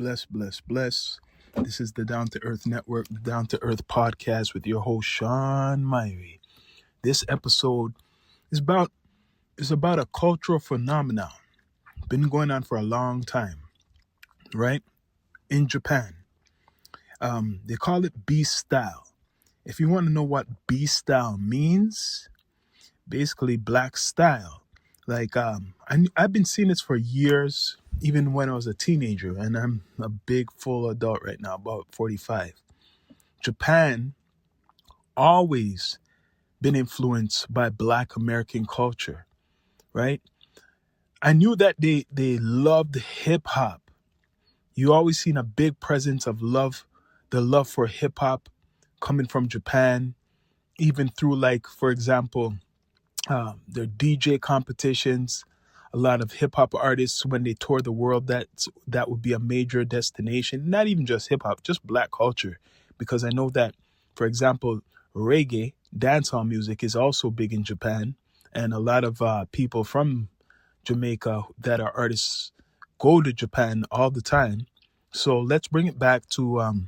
Bless, bless, bless. This is the Down to Earth Network, the Down to Earth podcast with your host Sean Myrie. This episode is about a cultural phenomenon. Been going on for a long time, right? In Japan. They call it Beast Style. If you want to know what Beast Style means, basically black style. I've been seeing this for years, even when I was a teenager, and I'm a big full adult right now, about 45. Japan always been influenced by Black American culture, right? I knew that they loved hip hop. You always seen a big presence of the love for hip hop coming from Japan, even through, like, for example, their DJ competitions. A lot of hip hop artists, when they tour the world, that would be a major destination. Not even just hip hop, just black culture, because I know that, for example, reggae dancehall music is also big in Japan, and a lot of people from Jamaica that are artists go to Japan all the time. So let's bring it back to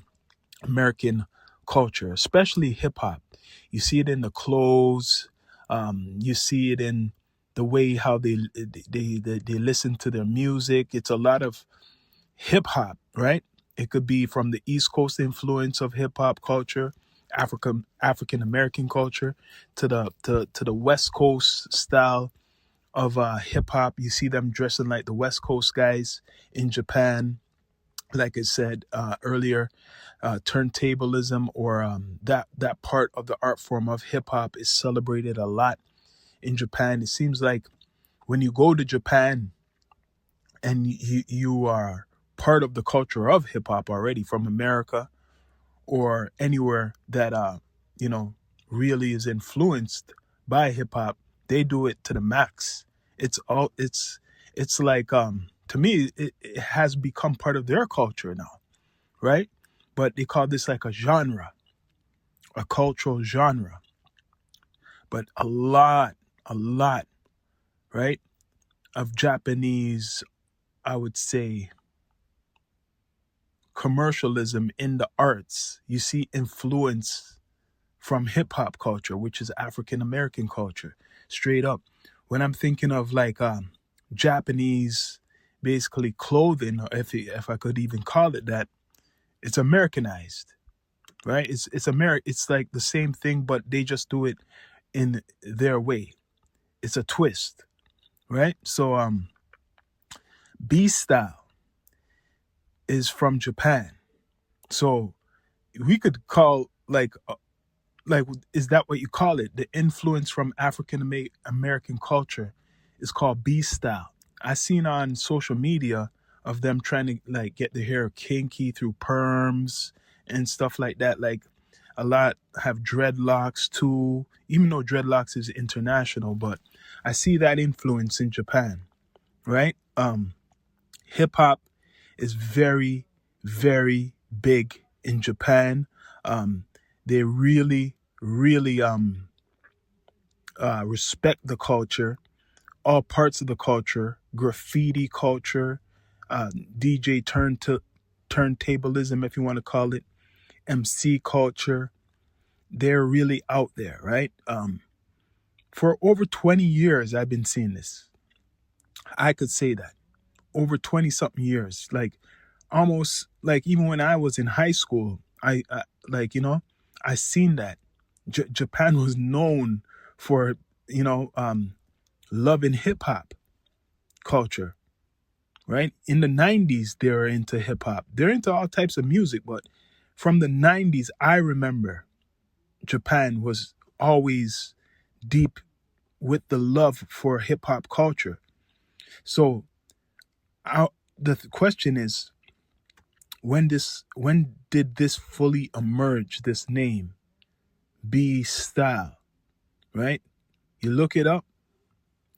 American culture, especially hip hop. You see it in the clothes. You see it in the way how they listen to their music. It's a lot of hip hop, right? It could be from the East Coast influence of hip hop culture, African American culture, to the West Coast style of hip hop. You see them dressing like the West Coast guys in Japan. Like I said earlier, turntablism, or that part of the art form of hip hop, is celebrated a lot in Japan. It seems like when you go to Japan and you are part of the culture of hip hop already, from America or anywhere that really is influenced by hip hop, they do it to the max. It's like, to me, it has become part of their culture now, right? But they call this like a genre, a cultural genre. But a lot, right, of Japanese, I would say, commercialism in the arts. You see influence from hip hop culture, which is African American culture, straight up. When I'm thinking of, like, Japanese, basically, clothing, or if I could even call it that, it's Americanized, right? It's like the same thing, but they just do it in their way. It's a twist, right? So B style is from Japan. So we could call, like, is that what you call it? The influence from African American culture is called B style. I seen on social media of them trying to, like, get their hair kinky through perms and stuff like that. Like, a lot have dreadlocks too, even though dreadlocks is international, but I see that influence in Japan, right? Hip hop is very, very big in Japan. They really, really respect the culture, all parts of the culture, graffiti culture, DJ turntablism, if you want to call it, MC culture. They're really out there, right? For over 20 years, I've been seeing this. I could say that. Over 20 something years. Like, almost, like, even when I was in high school, I seen that. Japan was known for, loving hip hop culture, right? In the 90s, they were into hip hop. They're into all types of music, but from the 90s, I remember Japan was always deep with the love for hip hop culture. So the question is, when did this fully emerge, this name, B style, right? You look it up,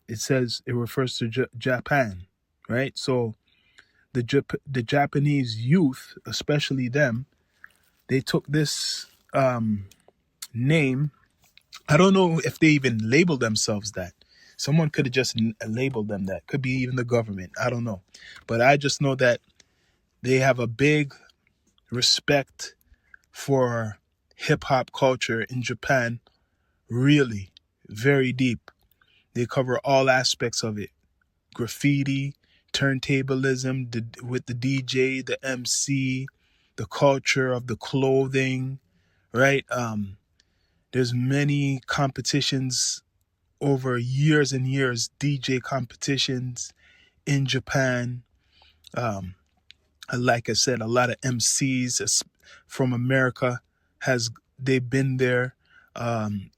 it says it refers to Japan, right? So the Japanese youth, especially them, they took this name. I don't know if they even labeled themselves that. Someone could have just labeled them that. Could be even the government. I don't know. But I just know that They have a big respect for hip hop culture in Japan, really, very deep. They cover all aspects of it: graffiti, turntablism, with the DJ, the MC, the culture of the clothing, right? There's many competitions over years and years, DJ competitions in Japan. Um, like I said, a lot of MCs from America has they've been there.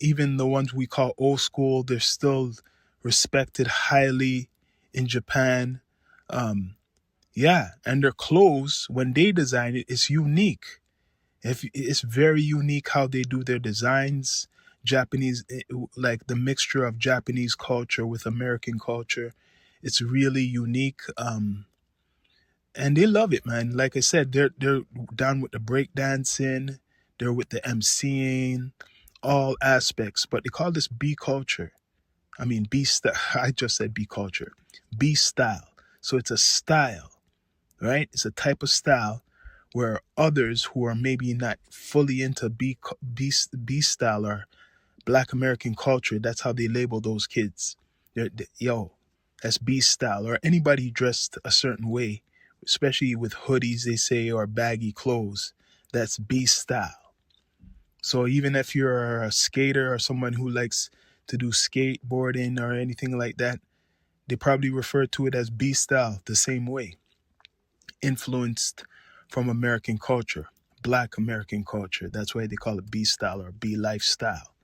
Even the ones we call old school, they're still respected highly in Japan. Um, yeah, and their clothes, when they design it, it's unique. If it's very unique how they do their designs. Japanese, like the mixture of Japanese culture with American culture, it's really unique. And they love it, man. Like I said, they're down with the breakdancing, they're with the MCing, all aspects. But they call this B culture. I mean B style. I just said B culture, B style. So it's a style, right? It's a type of style where others who are maybe not fully into B style or Black American culture, that's how they label those kids. Yo, that's B style. Or anybody dressed a certain way, especially with hoodies, they say, or baggy clothes, that's B style. So even if you're a skater or someone who likes to do skateboarding or anything like that, they probably refer to it as B style the same way. Influenced from American culture, Black American culture. That's why they call it B style or B lifestyle,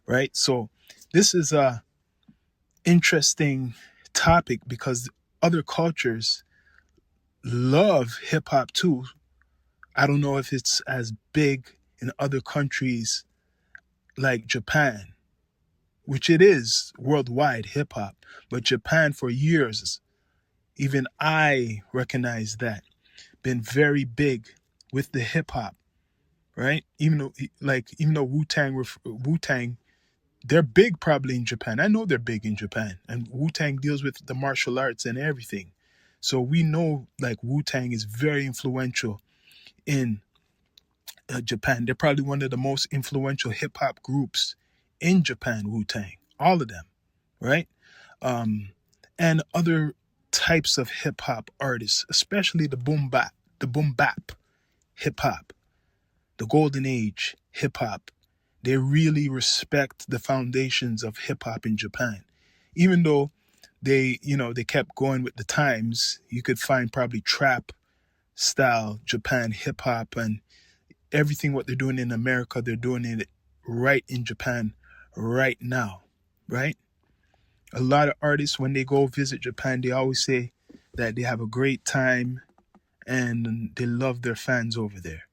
right? So this is a interesting topic because other cultures love hip hop too. I don't know if it's as big in other countries like Japan, which it is worldwide hip hop, but Japan for years, even I recognize that, been very big with the hip hop, right? Even though Wu-Tang, they're big probably in Japan. I know they're big in Japan, and Wu-Tang deals with the martial arts and everything. So we know like Wu-Tang is very influential in Japan. They're probably one of the most influential hip hop groups in Japan, Wu-Tang. All of them, right? And other types of hip hop artists, especially the boom bap hip hop, the golden age hip hop. They really respect the foundations of hip hop in Japan. Even though they kept going with the times, you could find probably trap style Japan hip hop and everything what they're doing in America, they're doing it right in Japan right now, right? A lot of artists, when they go visit Japan, they always say that they have a great time and they love their fans over there.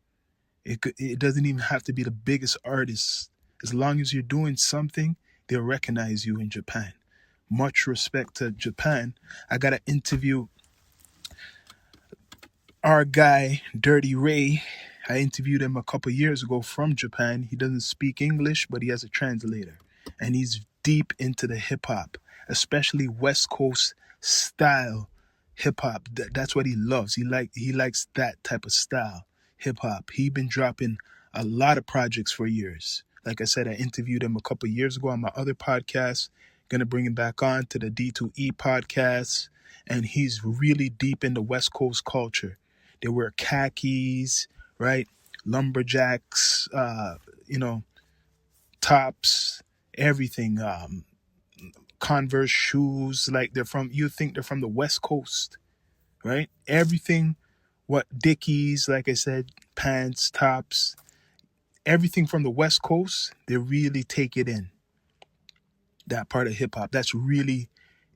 It doesn't even have to be the biggest artist. As long as you're doing something, they'll recognize you in Japan. Much respect to Japan. I got to interview our guy, Dirty Ray. I interviewed him a couple years ago from Japan. He doesn't speak English, but he has a translator. And he's deep into the hip hop, especially West Coast style hip hop. That's what he loves. He likes that type of style hip hop. He been dropping a lot of projects for years. Like I said, I interviewed him a couple years ago on my other podcast. Gonna bring him back on to the D2E podcast. And he's really deep in the West Coast culture. They wear khakis, right? Lumberjacks, tops, everything. Converse shoes, like you think they're from the West Coast, right? Everything, what Dickies, like I said, pants, tops, everything from the West Coast, they really take it in. That part of hip hop, that's really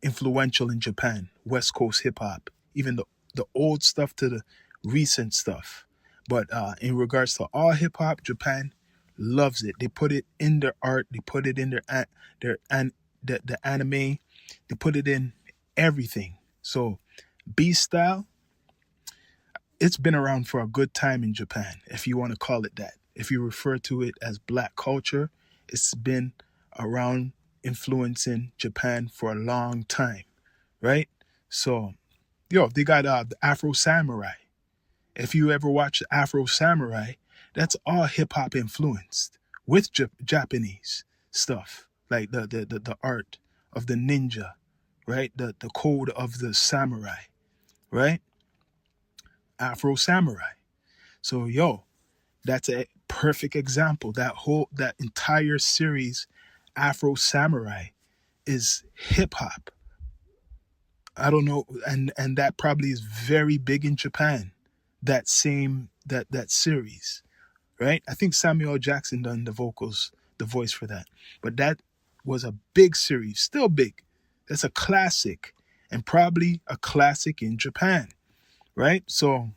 influential in Japan, West Coast hip hop, even the old stuff to the recent stuff. But in regards to all hip hop, Japan loves it. They put it in their art. They put it in the anime. They put it in everything. So B style, it's been around for a good time in Japan, if you want to call it that. If you refer to it as Black culture, it's been around influencing Japan for a long time, right? So, they got the Afro Samurai. If you ever watch Afro Samurai, that's all hip hop influenced with Japanese stuff, like the art of the ninja, right? The code of the samurai, right? Afro Samurai. So yo, that's a perfect example. That entire series, Afro Samurai, is hip hop. I don't know, and that probably is very big in Japan. That series, right? I think Samuel L. Jackson done the vocals, the voice for that. But that was a big series, still big. That's a classic, and probably a classic in Japan, right? So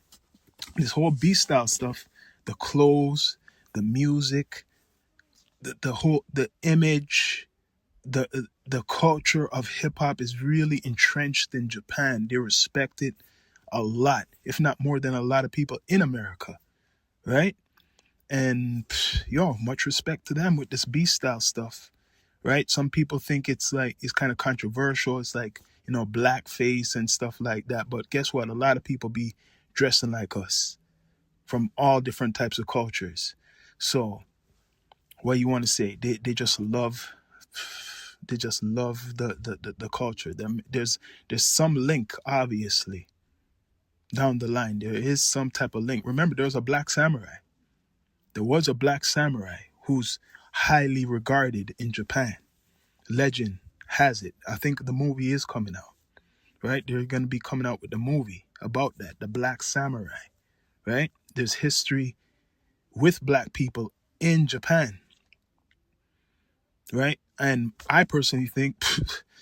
this whole B style stuff, the clothes, the music, the image, the culture of hip hop is really entrenched in Japan. They respect it a lot, if not more than a lot of people in America, right? And yo, much respect to them with this B style stuff, right? Some people think it's kind of controversial. It's like, blackface and stuff like that. But guess what? A lot of people be dressing like us from all different types of cultures. So what you want to say? They just love the culture. There's some link, obviously, down the line. There is some type of link. Remember, there was a black samurai. There was a black samurai who's highly regarded in Japan. Legend has it. I think the movie is coming out, right? They're going to be coming out with the movie about that, the black samurai, right? There's history with black people in Japan, right? And I personally think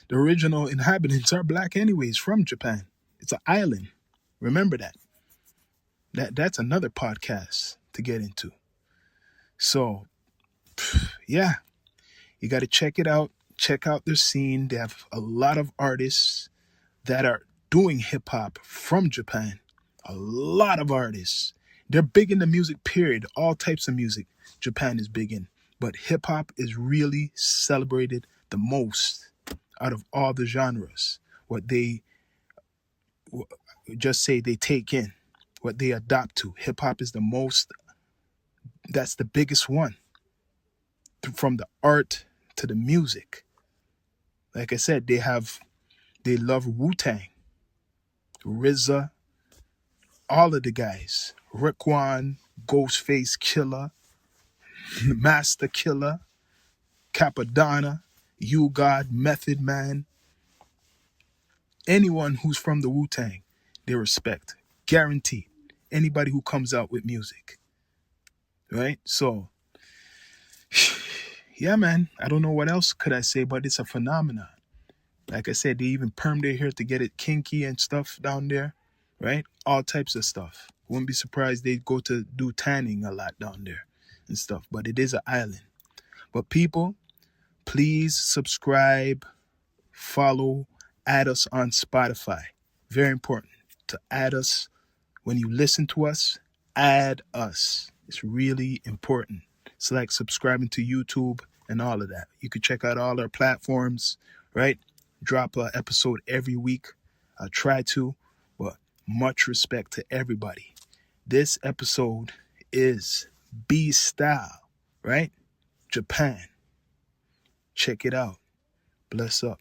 the original inhabitants are black anyways from Japan. It's an island. Remember that. That's another podcast to get into. So, yeah, you got to check it out. Check out their scene. They have a lot of artists that are doing hip hop from Japan. A lot of artists. They're big in the music, period. All types of music Japan is big in. But hip hop is really celebrated the most out of all the genres. What they just say they take in, what they adopt to. Hip hop is the most, that's the biggest one. From the art to the music. Like I said, they love Wu-Tang, RZA, all of the guys. Raekwon, Ghostface Killer, Master Killer, Capadonna, You God, Method Man. Anyone who's from the Wu-Tang, they respect. Guaranteed. Anybody who comes out with music. Right? So, yeah, man. I don't know what else could I say, but it's a phenomenon. Like I said, they even perm their hair to get it kinky and stuff down there. Right? All types of stuff. Wouldn't be surprised they go to do tanning a lot down there and stuff. But it is an island. But people, please subscribe, follow, add us on Spotify. Very important to add us. When you listen to us, add us. It's really important. It's like subscribing to YouTube and all of that. You can check out all our platforms, right? Drop an episode every week. I try to, but much respect to everybody. This episode is B Style, right? Japan. Check it out. Bless up.